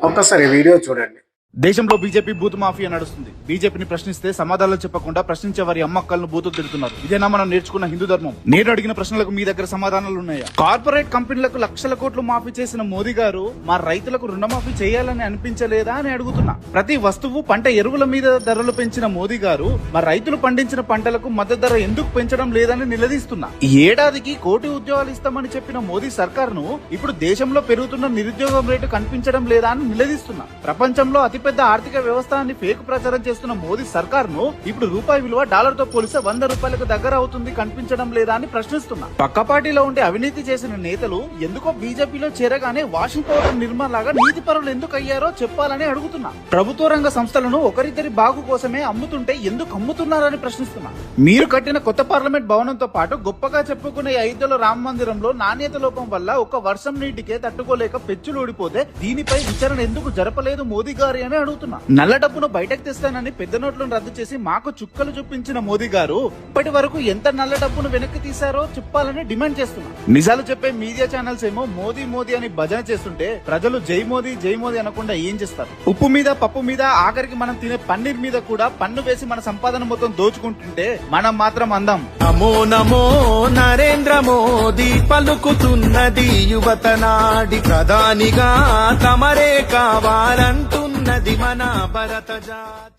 ఒక్కసారి వీడియో చూడండి. దేశంలో బీజేపీ బూత్ మాఫియా నడుస్తుంది. బీజేపీని ప్రశ్నిస్తే సమాధానాలు చెప్పకుండా ప్రశ్నించే వారి అమ్మక్కలను బూతులు తిడుతున్నారు. ఇదేనా మనం నేర్చుకున్న హిందూ ధర్మం? నేను అడిగిన ప్రశ్నలకు మీ దగ్గర సమాధానాలు ఉన్నాయా? కార్పొరేట్ కంపెనీలకు లక్షల కోట్లు మాఫీ చేసిన మోదీ గారు మా రైతులకు రుణమాఫీ చేయాలని అనిపించలేదా అని అడుగుతున్నా. ప్రతి వస్తువు పంట ఎరువుల మీద ధరలు పెంచిన మోదీ గారు మా రైతులు పండించిన పంటలకు మద్దతు ధర ఎందుకు పెంచడం లేదని నిలదీస్తున్నా. ఈ ఏడాదికి 1 కోటి ఉద్యోగాలు ఇస్తామని చెప్పిన మోదీ సర్కార్ను ఇప్పుడు దేశంలో పెరుగుతున్న నిరుద్యోగం రేటు కనిపించడం లేదా అని నిలదీస్తున్నా. ప్రపంచంలో అతిపెద్ద ఆర్థిక వ్యవస్థని ఫేక్ ప్రచారం చేస్తున్న మోదీ సర్కార్ ను ఇప్పుడు రూపాయి విలువ డాలర్ తో పోలిస్తే 100 రూపాయలకు దగ్గర అవుతుంది కనిపించడం లేదా అని ప్రశ్నిస్తున్నా. పక్క పార్టీలో ఉండే అవినీతి చేసిన నేతలు ఎందుకో బీజేపీలో చేరగానే వాషింగ్ పౌడర్ నిర్మా లాగా నీతి పరులు ఎందుకు అయ్యారో చెప్పాలని అడుగుతున్నా. ప్రభుత్వ రంగ సంస్థలను ఒకరిద్దరి బాగు కోసమే అమ్ముతుంటే ఎందుకు అమ్ముతున్నారని ప్రశ్నిస్తున్నా. మీరు కట్టిన కొత్త పార్లమెంట్ భవనంతో పాటు గొప్పగా చెప్పుకునే అయోధ్యలో రామ మందిరంలో నాణ్యత లోపం వల్ల ఒక వర్షం నీటికే తట్టుకోలేక పెచ్చులు ఊడిపోతే దీనిపై విచారణ ఎందుకు జరపలేదు మోదీ గారి అని అడుగుతున్నా. నల్ల డబ్బును బయటకు తెస్తానని పెద్ద నోట్లను రద్దు చేసి మాకు చుక్కలు చూపించిన మోదీ గారు ఇప్పటి వరకు ఎంత నల్ల డబ్బును వెనక్కి తీశారో చెప్పాలని డిమాండ్ చేస్తున్నా. నిజాలు చెప్పే మీడియా ఛానల్స్ ఏమో మోదీ మోదీ అని భజన చేస్తుంటే ప్రజలు జై మోదీ అనకుండా ఏం చేస్తారు? ఉప్పు మీద పప్పు మీద ఆఖరికి మనం తినే పన్నీర్ మీద కూడా పన్ను వేసి మన సంపాదన మొత్తం దోచుకుంటుంటే మనం మాత్రం అందాం. నమో నమో నరేంద్ర మోదీ పలుకుతున్నది యువత నాడి ప్రధానిగా తమరే కావాలంటున్నది మన భరత జాతి.